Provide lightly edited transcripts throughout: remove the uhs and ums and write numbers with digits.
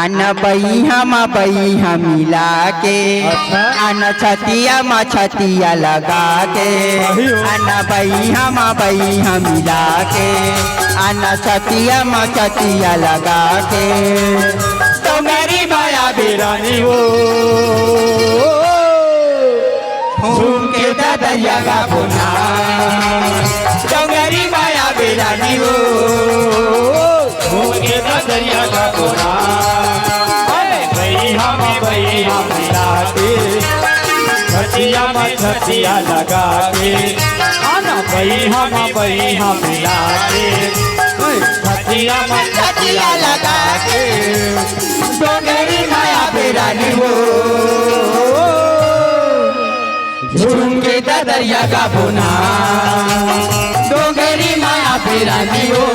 आना बई हम मिला के आना छतिया मछतिया लगा के आना बई हम मिला के आना छतिया मछतिया लगा के तो मेरी माया बेरानी हो घूम के दरिया का बुना तो मेरी माया बेरानी हो घूम के दरिया का बुना हम मिला के छतिया मछतिया लगा के आना बई हम मिला के छतिया मछतिया लगा के तो मेरी माया बेरानी हो झूम के दरिया का बुना तो मेरी माया बेरानी हो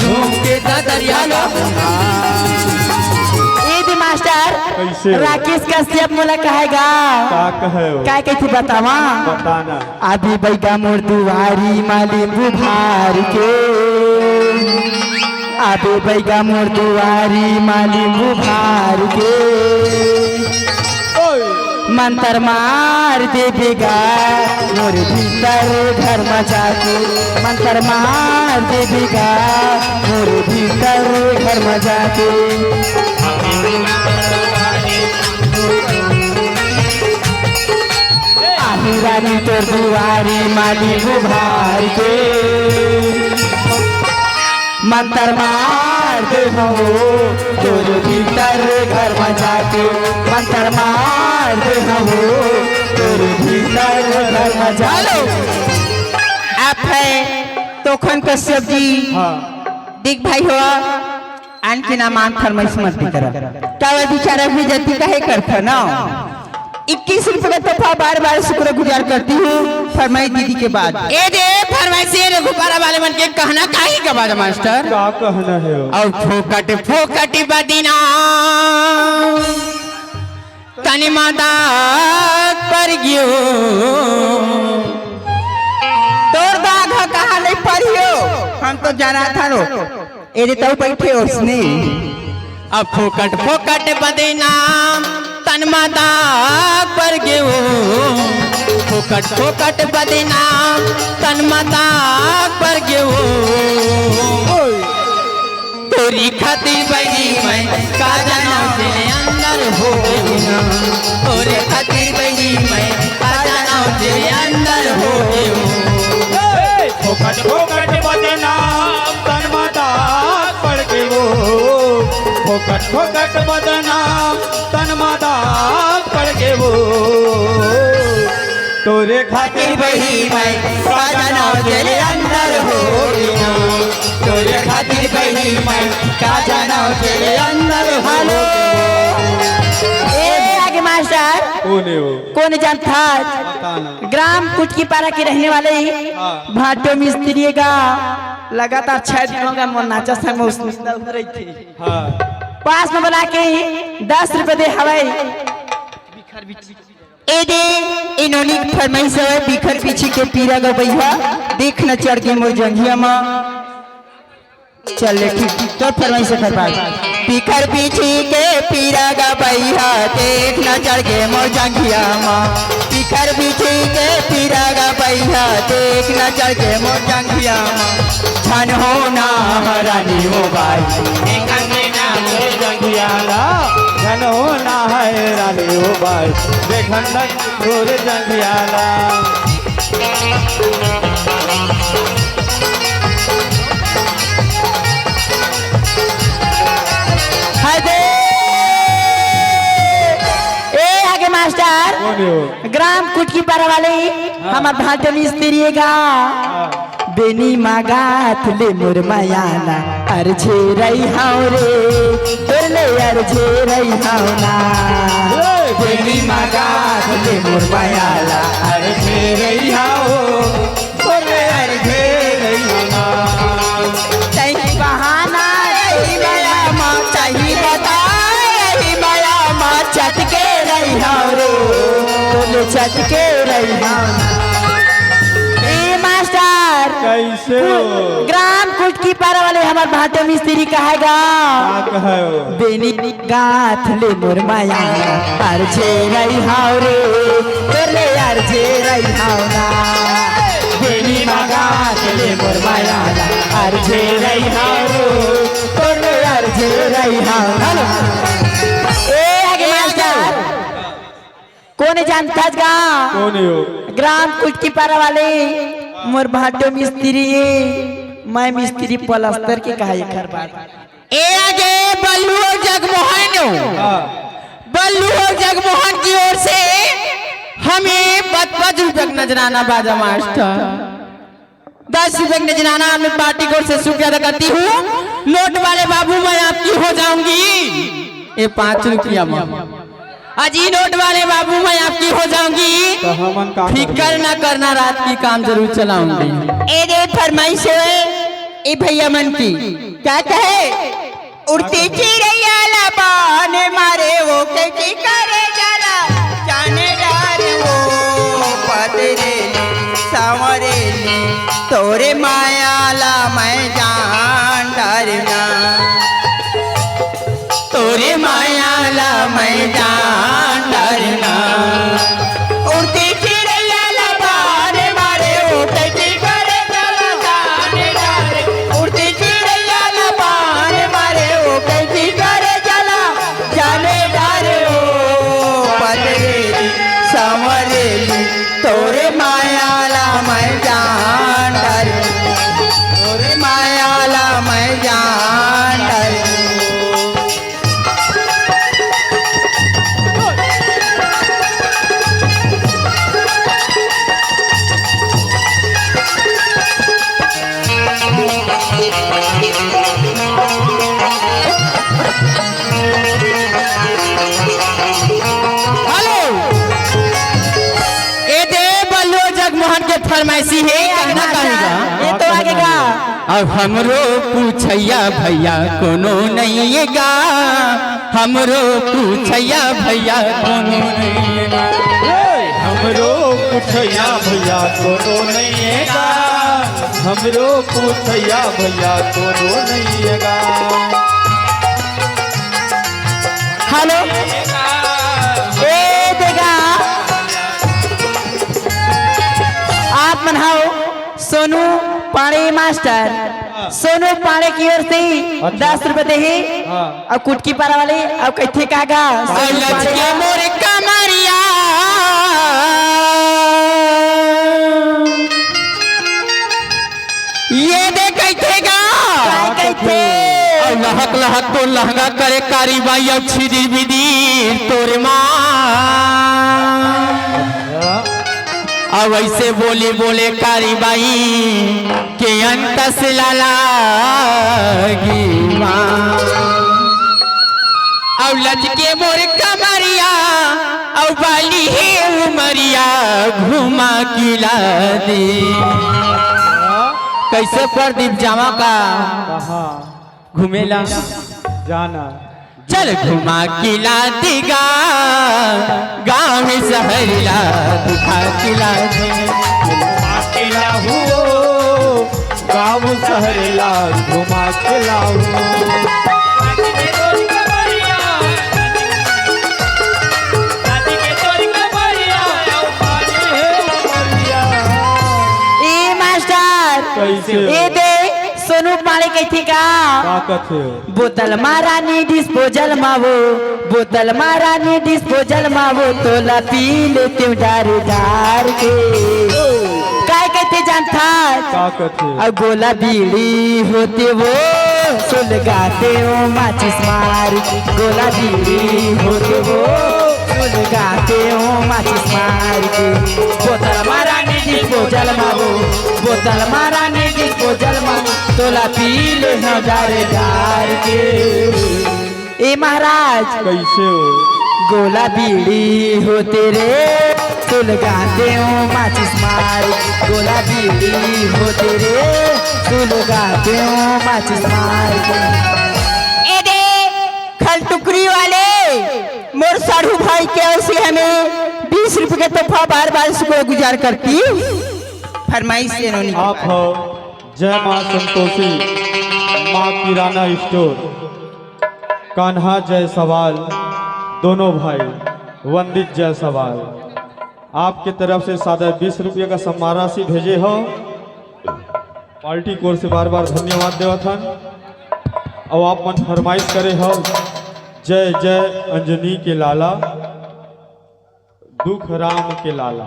झूम के दरिया का बुना। मास्टर राकेश कश्यप मोला कहेगा क्या कहती बतावा बताना अभी बैगा मोर दुआरी माली बुभार के अभी बैगा मोर दुआरी माली बुभार के मंत्र मार देगा मोर भीतर घर में जाके मंत्र मार देगा मोर भीतर घर में जाके रानी तोर दुआरी माली बुभार के मंत्र मार दे हो तोर भीतर घर में जाके मंत्र मार दे हो तोर भीतर घर में जाके। आप है तोखन कश्यप जी दिख भाई हो आणखी ना मान फरमाइश मत करा क्या बेचारा भी जती कहे करता ना 21 रुपए का तोहफा बार बार शुक्र गुजार करती हूँ फरमाई दीदी के बाद ए दे फरमाइशी गुब्बारा वाले मन के कहना काहे का बाद मास्टर क्या कहना है और फोकट बदीना तनी माता पर गियो तोर दाग कहा नहीं पढ़ियो हम तो जाना था रो ए दे तो बैठे उसने अब फोकट बदीना तन माता पर गियो फोकट बदनाम तन माता पर गियो तोरी खातिर बनी मैं का जाना तेरे अंदर हो तोरे खातिर बनी मैं का जाना तेरे अंदर हो फोकट बदनाम तन माता पर गियो फोकट बदनाम तन माता पर गियो तोरे खातिर बही मैं का जाना तेरे अंदर हो तोरे खातिर बही मैं का जाना तेरे अंदर हो। आगे मास्टर कौन जानता ग्राम कुटकी पारा के रहने वाले भाटो मिस्त्री का लगातार 6 दिनों का मन नाचा था मैं उसमें रही थी पास में बना के 10 रुपए दे हवाई ए दे इन्होंने फरमाइश है बिखर पीछे के पीरा गा भैया देख न चढ़ के मोर जंघिया मां चल ठीक तो फरमाइश है बिखर पीछे के पीरा गा भैया देख न चढ़ के मोर जंघिया मां बिखर पीछे के पीरा गा भैया देख न चढ़ के मोर जंघिया मां छन हो ना रानी हो भाई धन हो ना है रानी हो भाई देखन तोर जंगियाला आगे मास्टर ग्राम कुटकी पारा वाले हमार भाटे मिस्त्री का बेनी मागात ले मोर मायाना अर्झे रही हाउ रे तोरले अर्झे रही हाउ ना बेनी मागात ले मोर मायाला अर्झे रही हाउ तोरले अर्झे रही हाउ ना चाहिए बहाना चाहिए माया मां चाहिए बता रही माया मां चटके रही हाउ रे तोरले चटके रही हाउ ना। ए मास्टर कैसे हो ग्राम कुटकी पारा वाले हमार भाटे मिस्त्री कहेगा क्या कहो बेनी गाथ ले मोर माया हर छे रही हाव रे तोरे यार छे रही हाव ना बेनी गाथ ले मोर माया हर छे रही हाव रे तोरे यार छे रही हाव ना ए आगे मास्टर कौन जानता गा कौन हो ग्राम कुटकी पारा वाले मोर भाटो मिस्त्री मैं मिस्त्री पलस्तर के कहा एक बात ए आगे बल्लू और जगमोहन बल्लू और जगमोहन की ओर से हमें 55 रुपये का नजराना बाजा मास्टर 10 रुपये का नजराना मैं पार्टी की ओर से शुक्रिया अदा करती हूँ। नोट वाले बाबू मैं आपकी हो जाऊंगी ये 5 रुपया अजी नोट वाले बाबू मैं आपकी हो जाऊंगी तो हमन का फिकर ना करना रात की काम जरूर चलाऊंगी। ए रे फरमाइश है ए भैया मन की क्या कहे उड़ती चिड़ैया लबान मारे वो कैसी करे जरा जाने डार वो पदरे सांवरे तोरे मायाला मैं जान डरना तोरे मायाला मैं जान डरना उड़ती चिड़ैया लबान मारे वो कैसी करे जरा जाने डार उड़ती चिड़ैया लबान मारे वो कैसी करे जला जाने डार वो पदरेली संवरेली तोरे मायाला मैं जान डरना तोरे मायाला मैं जान डरना फरमाइशी है कहना कहेगा ये तो आगेगा अब हमरो पूछैया भैया कोनो नहीं है गा हमरो पूछैया भैया कोनो नहीं है गा हमरो पूछैया भैया कोनो नहीं है गा हमरो पूछैया भैया कोनो नहीं है गा हेलो ए देगा आप मनाओ सोनू पाड़े मास्टर सोनू पाड़े की ओर से 10 रुपए दे और कुटकी पारा वाले अब कैथे कागा मोरे कमरिया ये दे कैथे गा कैथे लहक लहक तो लहंगा करे कारी बाई अच्छी दी विदी तोरे माँ अब ऐसे बोले बोले कारी बाई के अंत से लागी माँ अब लचके मोर कमरिया अब बाली है उमरिया घुमा किला दे कैसे प्रदीप जामा का कहाँ घूमेला जाना चल घुमा किला दिगा गाँव में सहरिला दिखा किला अकेला हो गाँव सहरेला घुमा के लाओ ए मास्टर कैसे ए दे सोनू पाड़े कैथे का ताकत है बोतल मारा नी डिस्पोजल मावो बोतल मारा नी डिस्पोजल मावो तोला पी लेते डार डार के काय कहते जानता ताकत है अब गोला बीड़ी होते वो सुलगाते हो माचिस मार गोला बीड़ी होते वो सुलगाते हो माचिस मार के बोतल मारा नी डिस्पोजल मावो बोतल मारा नी डिस्पोजल मावो तोला पी ले डारे डार के ए महाराज कैसे हो गोला बीड़ी होते रे सुलगाते हो माचिस मार गोला बीड़ी होते रे सुलगाते हो माचिस मार ए दे खल टुकरी वाले मोर साढ़ू भाई के ओर से हमें 20 रुपए का तोहफा बार बार सुबह गुजार करती फरमाइश इन्होंने आप हो जय माँ संतोषी माँ किराना स्टोर कान्हा जय सवाल दोनों भाई वंदित जय सवाल आपके तरफ से सादा 20 रुपये का सम्मान राशि भेजे हो। पार्टी कोर से बार बार धन्यवाद देवथन। और आप मन फरमाइश करे हो जय जय अंजनी के लाला दुख राम के लाला।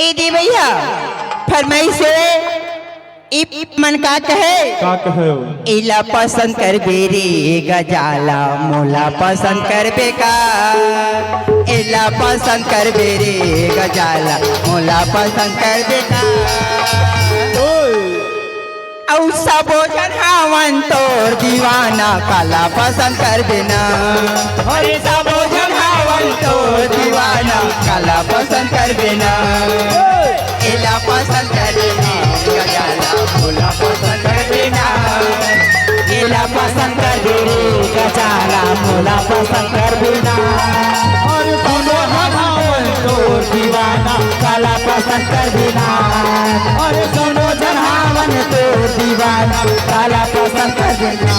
ए दे भैया फरमाइश है इप मन का कहे हो इला पसंद कर बेरे गजाला मोला पसंद कर बेका इला पसंद कर बेरे गजाला मोला पसंद कर बेका औ सबो जन हावन तोर दीवाना काला पसंद कर देना अरे सबो जन हावन तोर दीवाना काला पसंद कर देना इला पसंद कर देना गजाला मोला पसंद कर देना इला पसंद कर देना गजाला मोला पसंद कर देना और सुनो हमावन तोर दीवाना काला पसंद कर देना और सुनो जहावन तोर दीवाना काला पसंद कर देना।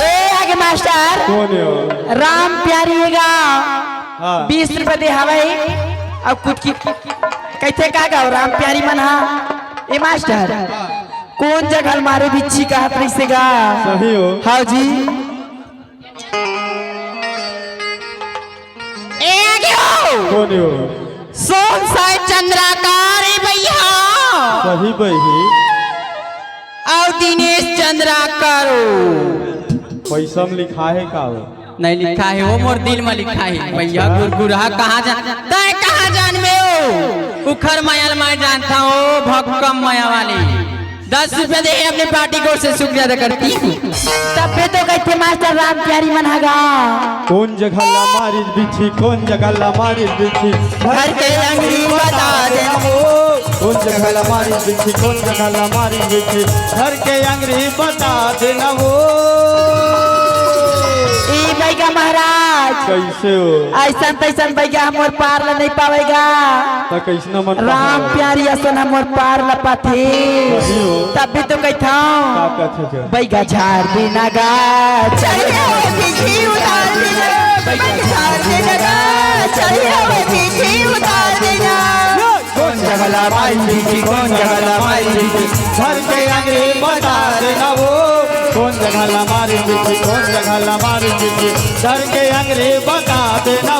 ए आगे मास्टर कौन हो राम प्यारी गा हाँ 20 रुपए दे हवाई अब कुछ की कैसे का गाओ राम प्यारी मन हा ए मास्टर कौन जगह मारे बिच्छी का हाथ नहीं से गा सही हो हाँ जी ए आगे हो कौन हो सोन साय चंद्राकार भैया सही बही और दिनेश चंद्राकार पैसा में लिखा है का हो नहीं लिखा है वो मोर दिल में लिखा है भैया गुरगुरहा कहाँ जान तय कहाँ जान में हो उखर माया मैं जानता हूँ भक्कम माया वाली 10 रुपए दे अपने पार्टी को से शुक्रिया अदा करती हूँ। तब पे तो कहते मास्टर राम प्यारी मनहागा कौन जगह ला मारी बिछी कौन जगह ला मारी बिछी घर के अंगड़ी बता दे कौन जगह ला मारी बिछी कौन जगह ला मारी बिछी घर के अंगड़ी बता देना वो ई भैया महाराज कैसे हो ऐसा तैसा भैया हमर पार ला नहीं पावेगा तो कैसना मन राम प्यारी असन हमर पार ला पाथे सही हो तब भी तो कहता का कथे के बैगा झाड़ देना गा चलिए वो पीछे उतार देना बैगा झाड़ देना गा चलिए वो पीछे उतार देना कौन जगह ला मारी बिछी कौन जगह ला मारी बिछी घर के अंगड़ी बता देना वो कौन जगह ला मारी बिछी कौन जगह ला मारी बिछी घर के अंगड़ी बता देना